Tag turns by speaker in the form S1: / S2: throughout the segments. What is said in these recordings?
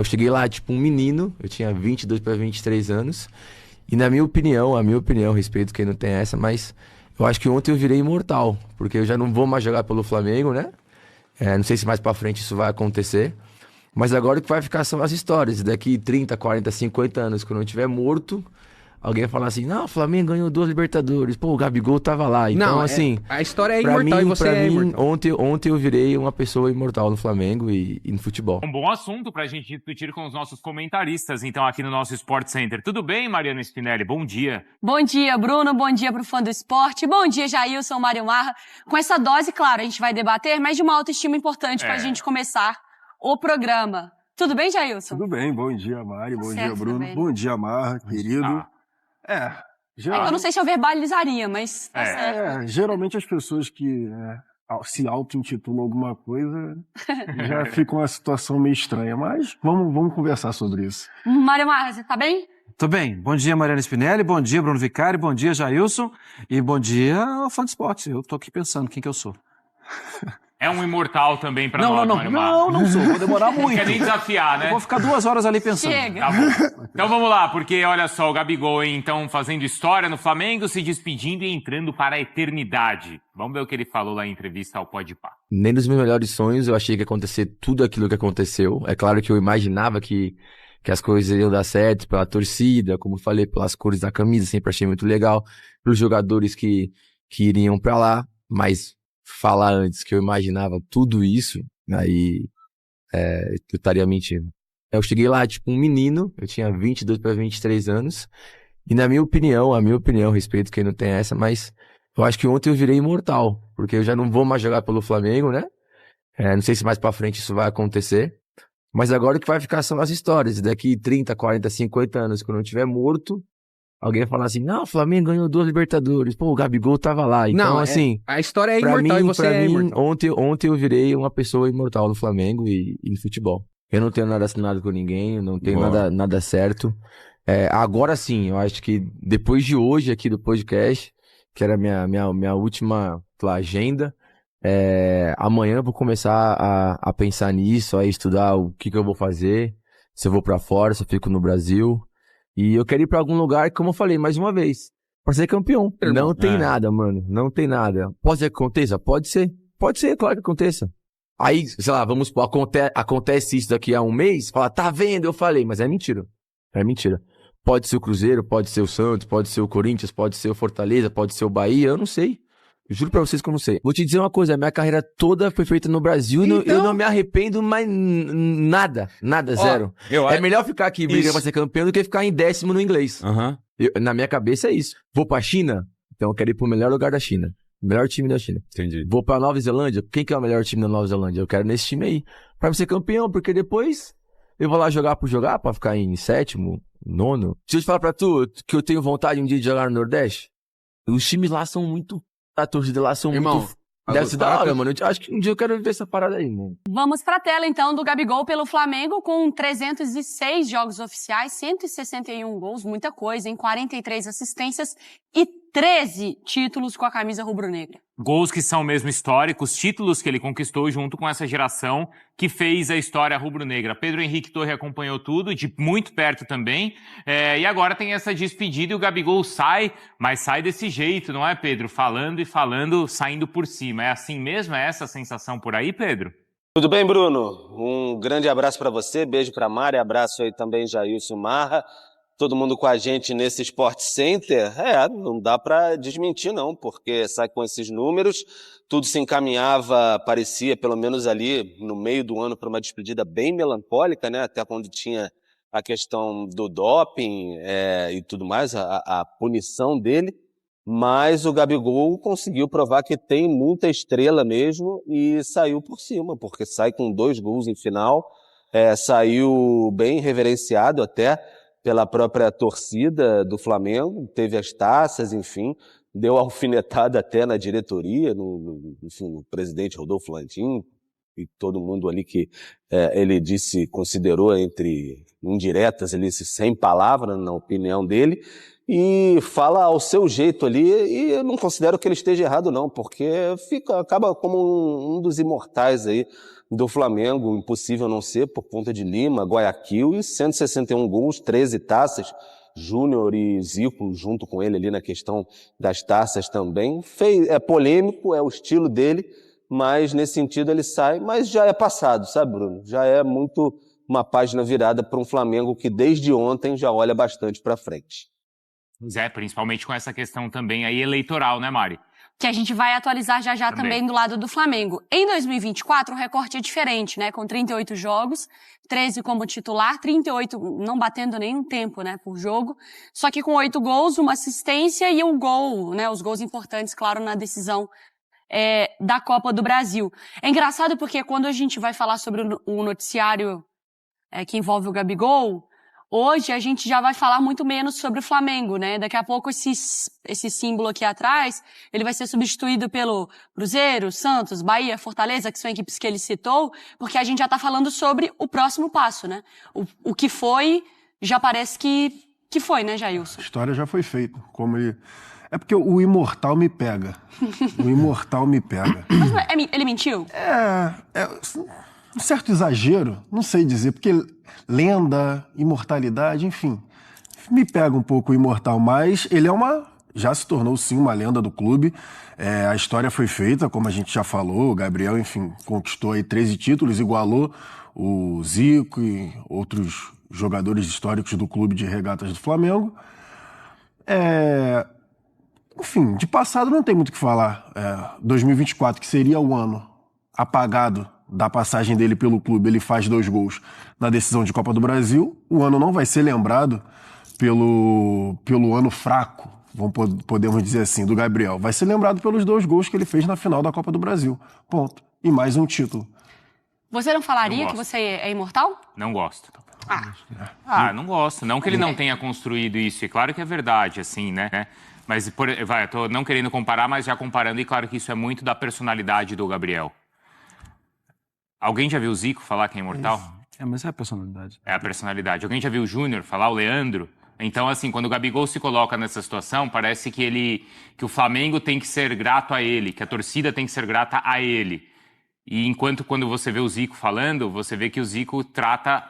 S1: Eu cheguei lá, tipo, um menino, eu tinha 22 para 23 anos, e na minha opinião, respeito quem não tem essa, mas eu acho que ontem eu virei imortal, porque eu já não vou mais jogar pelo Flamengo, né? Não sei se mais pra frente isso vai acontecer, mas agora o que vai ficar são as histórias. Daqui 30, 40, 50 anos, quando eu estiver morto, alguém vai falar assim, não, o Flamengo ganhou 2 Libertadores, pô, o Gabigol tava lá. Então,
S2: Não,
S1: assim,
S2: a história é
S1: pra
S2: imortal e
S1: mim,
S2: você
S1: pra
S2: é
S1: mim,
S2: imortal.
S1: ontem eu virei uma pessoa imortal no Flamengo e no futebol.
S3: Um bom assunto para a gente discutir com os nossos comentaristas, então, aqui no nosso Sport Center. Tudo bem, Mariana Spinelli? Bom dia.
S4: Bom dia, Bruno. Bom dia pro fã do esporte. Bom dia, Jailson, Mário Marra. Com essa dose, claro, a gente vai debater, mas de uma autoestima importante pra gente começar o programa. Tudo bem, Jailson?
S5: Tudo bem, bom dia, Mari, bom dia,
S4: Certo,
S5: Bruno,
S4: também.
S5: bom dia, Marra, querido.
S4: Eu não sei se eu verbalizaria, mas tá certo.
S5: Geralmente as pessoas que se auto-intitulam alguma coisa já ficam uma situação meio estranha, mas vamos conversar sobre isso.
S4: Mário Marra, você tá bem?
S6: Tô bem. Bom dia, Mariana Spinelli, bom dia, Bruno Vicari, bom dia, Jailson, e bom dia, fã de esporte. Eu tô aqui pensando quem que eu sou.
S3: É um imortal também para
S6: Não,
S3: nós,
S6: não,
S3: Mário Marra.
S6: não sou, vou demorar
S3: Não
S6: muito.
S3: quer nem desafiar, né?
S6: Eu vou ficar 2 horas ali pensando.
S4: Chega.
S3: Tá bom. Então vamos lá, porque olha só, o Gabigol, então, fazendo história no Flamengo, se despedindo e entrando para a eternidade. Vamos ver o que ele falou lá em entrevista ao Podpah.
S1: Nem nos meus melhores sonhos eu achei que ia acontecer tudo aquilo que aconteceu. É claro que eu imaginava que as coisas iriam dar certo pela torcida, como eu falei, pelas cores da camisa, sempre achei muito legal, pelos jogadores que iriam pra lá, mas falar antes que eu imaginava tudo isso, aí eu estaria mentindo. Eu cheguei lá, tipo, um menino, eu tinha 22 para 23 anos, e na minha opinião, respeito quem não tem essa, mas eu acho que ontem eu virei imortal, porque eu já não vou mais jogar pelo Flamengo, né? Não sei se mais pra frente isso vai acontecer, mas agora o que vai ficar são as histórias. Daqui 30, 40, 50 anos, quando eu estiver morto, alguém vai falar assim, não, o Flamengo ganhou 2 Libertadores, pô, o Gabigol tava lá. Então, assim,
S2: a história é
S1: pra
S2: imortal
S1: mim,
S2: e você é imortal.
S1: ontem eu virei uma pessoa imortal no Flamengo e no futebol. Eu não tenho nada assinado com ninguém, eu não tenho nada certo. Agora sim, eu acho que depois de hoje aqui do podcast, que era minha última agenda, amanhã eu vou começar a pensar nisso, a estudar o que eu vou fazer, se eu vou pra fora, se eu fico no Brasil. E eu quero ir pra algum lugar, como eu falei mais uma vez, pra ser campeão.
S2: Irmão,
S1: Não tem nada, mano, não tem nada. Pode ser que aconteça? Pode ser, claro que aconteça. Aí, sei lá, vamos supor, acontece isso daqui a um mês, fala, tá vendo? Eu falei, mas é mentira. É mentira. Pode ser o Cruzeiro, pode ser o Santos, pode ser o Corinthians, pode ser o Fortaleza, pode ser o Bahia, eu não sei. Eu juro pra vocês que eu não sei. Vou te dizer uma coisa, a minha carreira toda foi feita no Brasil e eu não me arrependo, mas nada, zero. É melhor ficar aqui brigando pra ser campeão do que ficar em 10º no inglês. Na minha cabeça é isso. Vou pra China, então eu quero ir pro melhor lugar da China. Melhor time da China.
S6: Entendi.
S1: Vou pra Nova Zelândia, quem que é o melhor time da Nova Zelândia? Eu quero nesse time aí. Pra ser campeão, porque depois eu vou lá jogar por jogar, pra ficar em 7º, 9º. Se eu te falar pra tu que eu tenho vontade um dia de jogar no Nordeste, os times lá são muito... A torcida lá são
S2: Irmão,
S1: muito... Deve ser da hora, mano. Eu acho que um dia eu quero ver essa parada aí, mano.
S4: Vamos pra tela, então, do Gabigol pelo Flamengo, com 306 jogos oficiais, 161 gols, muita coisa, em 43 assistências e 13 títulos com a camisa rubro-negra.
S3: Gols que são mesmo históricos, títulos que ele conquistou junto com essa geração que fez a história rubro-negra. Pedro Henrique Torre acompanhou tudo, de muito perto também, e agora tem essa despedida e o Gabigol sai, mas sai desse jeito, não é, Pedro? Falando e falando, saindo por cima. É assim mesmo? É essa a sensação por aí, Pedro?
S7: Tudo bem, Bruno? Um grande abraço para você, beijo para Mari, abraço aí também Jailson Marra, todo mundo com a gente nesse Sport Center. Não dá para desmentir não, porque sai com esses números, tudo se encaminhava, parecia pelo menos ali no meio do ano para uma despedida bem melancólica, né? Até quando tinha a questão do doping e tudo mais, a punição dele. Mas o Gabigol conseguiu provar que tem muita estrela mesmo e saiu por cima, porque sai com 2 gols em final, saiu bem reverenciado até pela própria torcida do Flamengo, teve as taças, enfim, deu alfinetada até na diretoria, enfim, no presidente Rodolfo Landim e todo mundo ali que ele considerou entre indiretas, ali, sem palavra, na opinião dele. e fala ao seu jeito ali, e eu não considero que ele esteja errado não, porque acaba como um dos imortais aí do Flamengo, impossível não ser, por conta de Lima, Guayaquil, e 161 gols, 13 taças, Júnior e Zico junto com ele ali na questão das taças também. É polêmico, é o estilo dele, mas nesse sentido ele sai, mas já é passado, sabe, Bruno? Já é muito uma página virada para um Flamengo que desde ontem já olha bastante para frente.
S3: Pois é, principalmente com essa questão também aí eleitoral, né, Mari?
S4: Que a gente vai atualizar já também do lado do Flamengo. Em 2024, o recorte é diferente, né? Com 38 jogos, 13 como titular, 38 não batendo nenhum tempo, né, por jogo. Só que com 8 gols, uma assistência e um gol, né? Os gols importantes, claro, na decisão da Copa do Brasil. É engraçado porque quando a gente vai falar sobre o noticiário que envolve o Gabigol, hoje a gente já vai falar muito menos sobre o Flamengo, né? Daqui a pouco esse símbolo aqui atrás, ele vai ser substituído pelo Cruzeiro, Santos, Bahia, Fortaleza, que são equipes que ele citou, porque a gente já tá falando sobre o próximo passo, né? O que foi, já parece que foi, né, Jailson?
S5: A história já foi feita. Como ele... É porque o imortal me pega. O imortal me pega.
S4: Mas ele mentiu?
S5: Um certo exagero, não sei dizer, porque lenda, imortalidade, enfim, me pega um pouco o imortal, mas ele já se tornou sim uma lenda do clube. A história foi feita, como a gente já falou, o Gabriel, enfim, conquistou aí 13 títulos, igualou o Zico e outros jogadores históricos do clube de regatas do Flamengo. Enfim, de passado não tem muito o que falar. 2024, que seria o ano apagado da passagem dele pelo clube, ele faz 2 gols na decisão de Copa do Brasil. O ano não vai ser lembrado pelo ano fraco, podemos dizer assim, do Gabriel. Vai ser lembrado pelos 2 gols que ele fez na final da Copa do Brasil. Ponto. E mais um título.
S4: Você não falaria que você é imortal?
S3: Não gosto.
S4: Não
S3: gosto. Não que ele não tenha construído isso. E claro que é verdade, assim, né? Mas, eu tô não querendo comparar, mas já comparando, e claro que isso é muito da personalidade do Gabriel. Alguém já viu o Zico falar que é imortal?
S6: Mas é a personalidade.
S3: É a personalidade. Alguém já viu o Júnior falar, o Leandro? Então, assim, quando o Gabigol se coloca nessa situação, parece que o Flamengo tem que ser grato a ele, que a torcida tem que ser grata a ele. E enquanto quando você vê o Zico falando, você vê que o Zico trata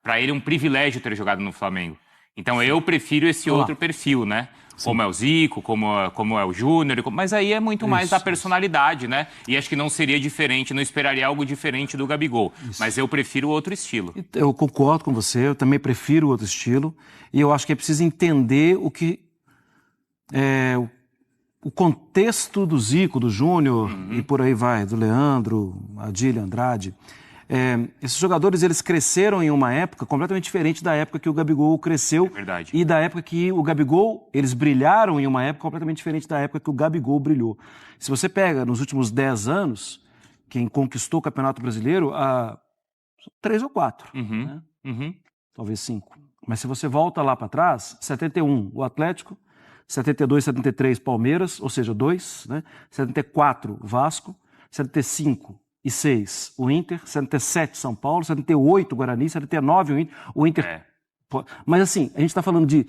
S3: para ele um privilégio ter jogado no Flamengo. Então eu prefiro esse outro perfil, né? Sim. Como é o Zico, como é o Júnior, mas aí é muito mais da personalidade, né? E acho que não seria diferente, não esperaria algo diferente do Gabigol. Isso. Mas eu prefiro outro estilo.
S6: Eu concordo com você, eu também prefiro outro estilo. E eu acho que é preciso entender o contexto do Zico, do Júnior, e por aí vai, do Leandro, Adílio, Andrade. Esses jogadores, eles cresceram em uma época completamente diferente da época que o Gabigol cresceu.
S3: É verdade.
S6: E da época que o Gabigol, eles brilharam em uma época completamente diferente da época que o Gabigol brilhou. Se você pega nos últimos 10 anos, quem conquistou o Campeonato Brasileiro, 3 ou 4, né? Talvez 5. Mas se você volta lá para trás, 71, o Atlético, 72, 73, Palmeiras, ou seja, 2, né? 74, Vasco, 75 e 6, o Inter, 77, São Paulo, 78, Guarani, 79, o Inter. Mas assim, a gente está falando de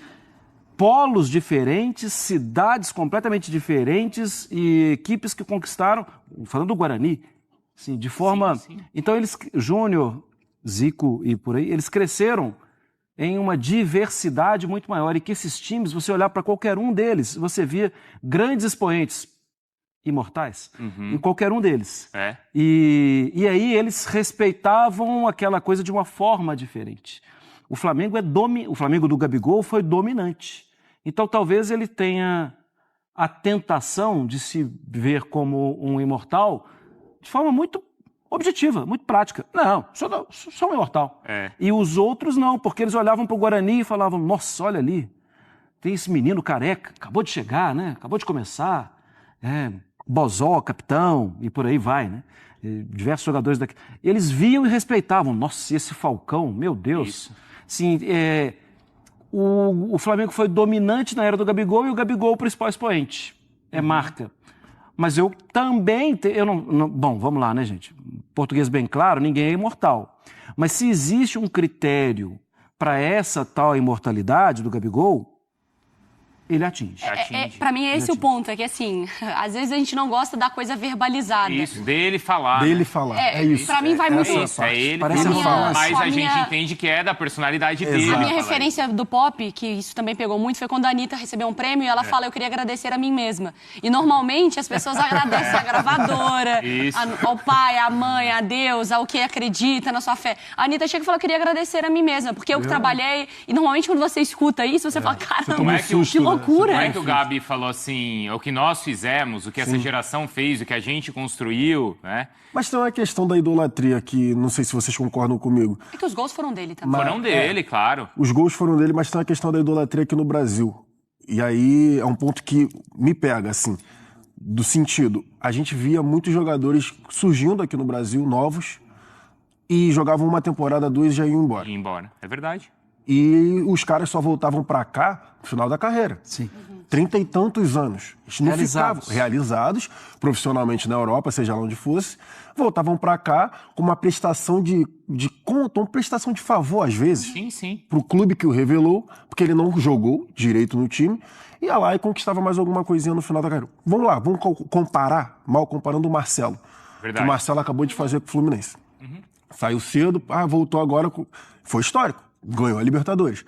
S6: polos diferentes, cidades completamente diferentes e equipes que conquistaram, falando do Guarani, assim, de forma... Sim. Então eles, Júnior, Zico e por aí, eles cresceram em uma diversidade muito maior e que esses times, você olhar para qualquer um deles, você via grandes expoentes imortais em qualquer um deles. E aí eles respeitavam aquela coisa de uma forma diferente. O Flamengo o Flamengo do Gabigol foi dominante. Então talvez ele tenha a tentação de se ver como um imortal de forma muito objetiva, muito prática. Não, sou um imortal. E os outros não, porque eles olhavam para o Guarani e falavam, nossa, olha ali, tem esse menino careca, acabou de chegar, né? Acabou de começar. Bozó, capitão, e por aí vai, né? Diversos jogadores daqui. Eles viam e respeitavam. Nossa, esse Falcão, meu Deus. Sim, o Flamengo foi dominante na era do Gabigol e o Gabigol o principal expoente. Marca. Mas eu também... Bom, vamos lá, né, gente? Português bem claro, ninguém é imortal. Mas se existe um critério para essa tal imortalidade do Gabigol, ele atinge.
S4: Pra mim, é esse o ponto. É que, assim, às vezes a gente não gosta da coisa verbalizada.
S3: Isso, dele falar.
S5: Dele
S3: né?
S5: falar. É isso.
S4: Pra mim vai muito
S5: essa
S4: isso.
S5: parte.
S3: É ele
S6: Parece
S3: falando,
S6: uma fala
S3: mas
S4: assim.
S3: a gente entende que é da personalidade dele.
S5: Exato.
S4: A minha
S3: falar
S4: referência do pop, que isso também pegou muito, foi quando a Anitta recebeu um prêmio e ela fala, eu queria agradecer a mim mesma. E normalmente as pessoas agradecem a gravadora,
S3: Isso.
S4: ao pai, à mãe, a Deus, ao que acredita na sua fé. A Anitta chega e fala, eu queria agradecer a mim mesma, porque eu que trabalhei. E normalmente quando você escuta isso, você fala, caramba,
S3: Como é que o-
S4: que loucura.
S3: Como é que o Gabi falou assim, o que nós fizemos, o que essa geração fez, o que a gente construiu, né?
S5: Mas tem uma questão da idolatria que não sei se vocês concordam comigo.
S4: É que os gols foram dele também.
S3: Foram dele, claro.
S5: Os gols foram dele, mas tem uma questão da idolatria aqui no Brasil. E aí é um ponto que me pega, assim, do sentido. A gente via muitos jogadores surgindo aqui no Brasil, novos, e jogavam uma temporada, duas e já iam embora.
S3: Ir embora. É verdade.
S5: E os caras só voltavam pra cá no final da carreira.
S6: Sim.
S5: 30 e tantos anos. Eles não
S6: Realizados.
S5: ficavam realizados profissionalmente na Europa, seja lá onde fosse, voltavam pra cá com uma prestação de conta, uma prestação de favor, às vezes,
S3: Sim, sim.
S5: pro clube que o revelou, porque ele não jogou direito no time, ia lá e conquistava mais alguma coisinha no final da carreira. Vamos lá, vamos comparar, mal comparando o Marcelo.
S3: Verdade.
S5: Que o Marcelo acabou de fazer com o Fluminense. Saiu cedo, voltou agora, foi histórico, ganhou a Libertadores.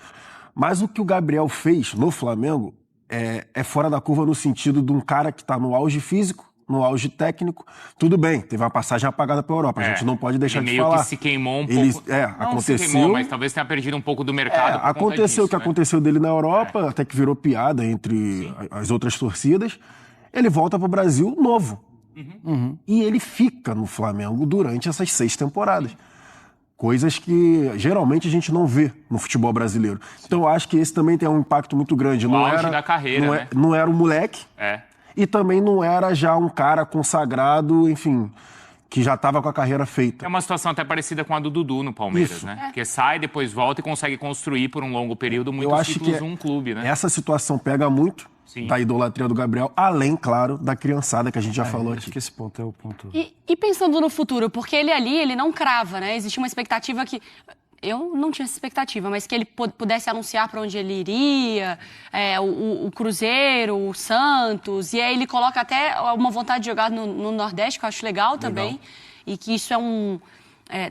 S5: Mas o que o Gabriel fez no Flamengo é fora da curva no sentido de um cara que está no auge físico, no auge técnico. Tudo bem, teve uma passagem apagada pela Europa, a gente não pode deixar
S3: ele
S5: de
S3: meio
S5: falar.
S3: que se queimou um
S5: Ele,
S3: pouco.
S5: não
S3: aconteceu. Se queimou, mas talvez tenha perdido um pouco do mercado. por conta
S5: aconteceu
S3: disso,
S5: o que
S3: né?
S5: aconteceu dele na Europa, até que virou piada entre as outras torcidas. Ele volta para o Brasil novo. E ele fica no Flamengo durante essas 6 temporadas. Coisas que geralmente a gente não vê no futebol brasileiro. Então eu acho que esse também tem um impacto muito grande.
S3: O auge da carreira,
S5: não,
S3: né?
S5: não era um moleque
S3: É.
S5: e também não era já um cara consagrado, enfim, que já estava com a carreira feita.
S3: É uma situação até parecida com a do Dudu no Palmeiras,
S5: Isso.
S3: né? Porque sai, depois volta e consegue construir por um longo período
S5: Eu
S3: muitos
S5: acho
S3: títulos
S5: que
S3: num clube, né?
S5: essa situação pega muito
S3: Sim.
S5: da idolatria do Gabriel, além, claro, da criançada que a gente já falou
S6: Acho
S5: aqui.
S6: que esse ponto é o ponto.
S4: E pensando no futuro, porque ele ali, ele não crava, né? Existia uma expectativa que... Eu não tinha essa expectativa, mas que ele pudesse anunciar para onde ele iria, o Cruzeiro, o Santos, e aí ele coloca até uma vontade de jogar no Nordeste, que eu acho legal também, e que isso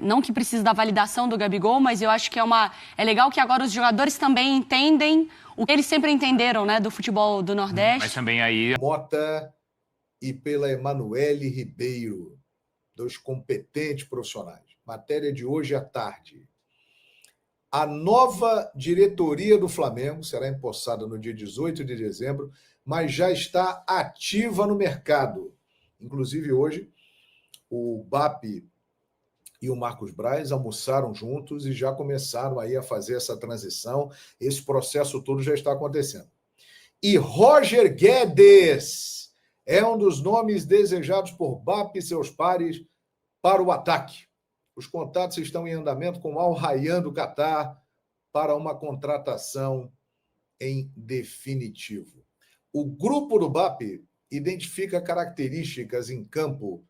S4: não que precise da validação do Gabigol, mas eu acho que é legal que agora os jogadores também entendem o que eles sempre entenderam, né, do futebol do Nordeste.
S3: Mas também aí
S2: Mota e pela Emanuele Ribeiro, 2 competentes profissionais. Matéria de hoje à tarde. A nova diretoria do Flamengo será empossada no dia 18 de dezembro, mas já está ativa no mercado. Inclusive, hoje, o BAP e o Marcos Braz almoçaram juntos e já começaram aí a fazer essa transição. Esse processo todo já está acontecendo. E Roger Guedes é um dos nomes desejados por BAP e seus pares para o ataque. Os contatos estão em andamento com o Al Rayyan do Catar para uma contratação em definitivo. O grupo do BAP identifica características em campo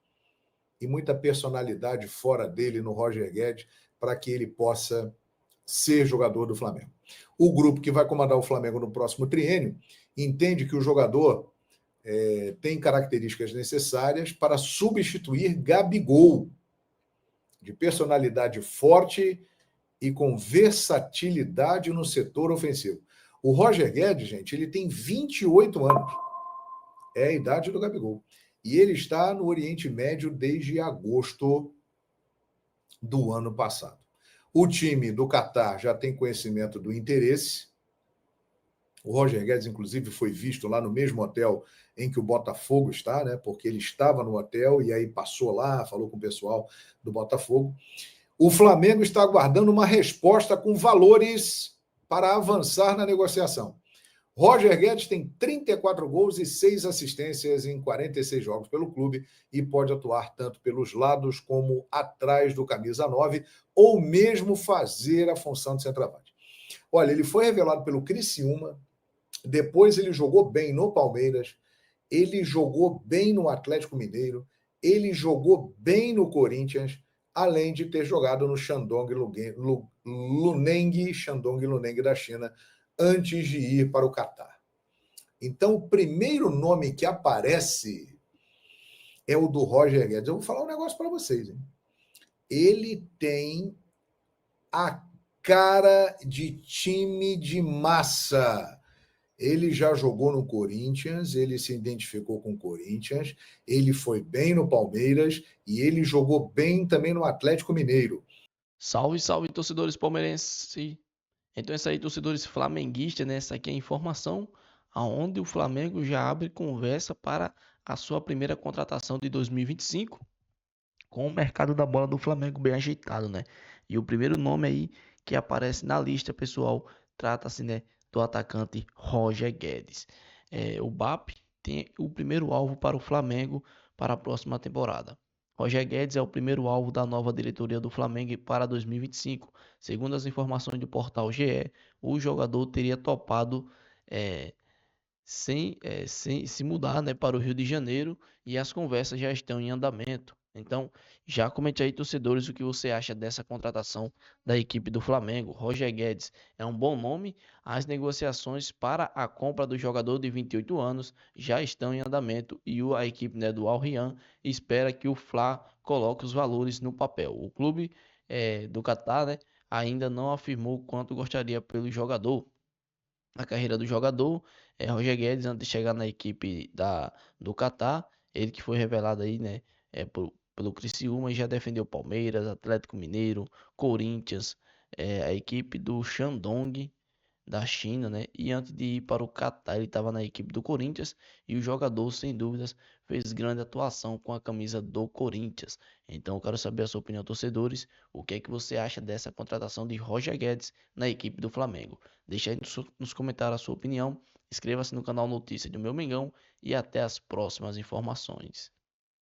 S2: e muita personalidade fora dele no Roger Guedes para que ele possa ser jogador do Flamengo. O grupo que vai comandar o Flamengo no próximo triênio entende que o jogador tem características necessárias para substituir Gabigol, de personalidade forte e com versatilidade no setor ofensivo. O Roger Guedes, gente, ele tem 28 anos. É a idade do Gabigol. E ele está no Oriente Médio desde agosto do ano passado. O time do Catar já tem conhecimento do interesse. O Roger Guedes, inclusive, foi visto lá no mesmo hotel em que o Botafogo está, né? Porque ele estava no hotel e aí passou lá, falou com o pessoal do Botafogo. O Flamengo está aguardando uma resposta com valores para avançar na negociação. Roger Guedes tem 34 gols e 6 assistências em 46 jogos pelo clube e pode atuar tanto pelos lados como atrás do camisa 9 ou mesmo fazer a função de centroavante. Olha, ele foi revelado pelo Criciúma, depois ele jogou bem no Palmeiras, ele jogou bem no Atlético Mineiro, ele jogou bem no Corinthians, além de ter jogado no Shandong Luneng da China, antes de ir para o Catar. Então, o primeiro nome que aparece é o do Roger Guedes. Eu vou falar um negócio para vocês. Hein? Ele tem a cara de time de massa. Ele já jogou no Corinthians, ele se identificou com o Corinthians, ele foi bem no Palmeiras e ele jogou bem também no Atlético Mineiro.
S8: Salve, salve, torcedores palmeirenses. Então, essa aí, torcedores flamenguistas, né? Essa aqui é a informação aonde o Flamengo já abre conversa para a sua primeira contratação de 2025, com o mercado da bola do Flamengo bem ajeitado, né? E o primeiro nome aí que aparece na lista, pessoal, trata-se, né, do atacante Roger Guedes. O BAP tem o primeiro alvo para o Flamengo para a próxima temporada. Roger Guedes é o primeiro alvo da nova diretoria do Flamengo para 2025. Segundo as informações do portal GE, o jogador teria topado sem se mudar, né, para o Rio de Janeiro, e as conversas já estão em andamento. Então, já comente aí, torcedores, o que você acha dessa contratação da equipe do Flamengo. Roger Guedes é um bom nome. As negociações para a compra do jogador de 28 anos já estão em andamento e a equipe, né, do Al Riyad espera que o Fla coloque os valores no papel. O clube do Catar, né, ainda não afirmou quanto gostaria pelo jogador. A carreira do jogador, Roger Guedes, antes de chegar na equipe do Catar, ele que foi revelado aí, né, pelo Criciúma, já defendeu Palmeiras, Atlético Mineiro, Corinthians, a equipe do Shandong da China, né? E antes de ir para o Catar, ele estava na equipe do Corinthians e o jogador, sem dúvidas, fez grande atuação com a camisa do Corinthians. Então, eu quero saber a sua opinião, torcedores. O que é que você acha dessa contratação de Roger Guedes na equipe do Flamengo? Deixa aí nos comentários a sua opinião. Inscreva-se no canal Notícia do Meu Mengão e até as próximas informações.